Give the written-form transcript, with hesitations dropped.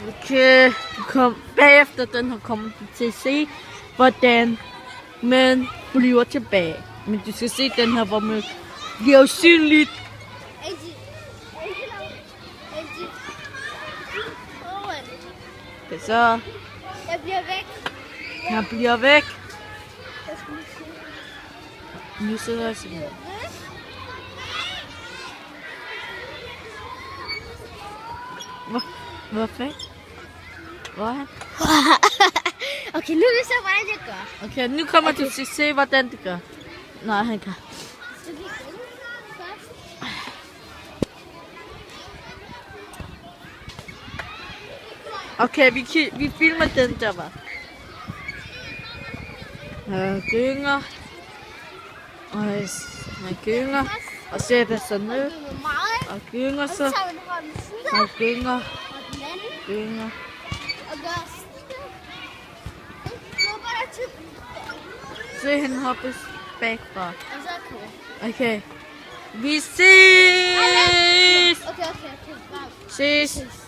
Okay, bagefter den her kommer du til at se, hvordan man bliver tilbage. Men du skal se den her, hvor man bliver usynligt. Okay, så. Jeg bliver væk. Jeg bliver væk. Nu sidder jeg sådan. Hvor fanden? Hvor er han? Okay, nu vil jeg se, hvordan jeg gør. Okay, nu kommer du til at se, hvordan det gør. Nej, han kan. Okay, vi filmer den der var. Gynger. Og han gynger. Og sætter sig ned. Og gynger så. Og gynger. Gynger. Se, han hopper bagfra. Okay. Vi ses! Okay. Ses!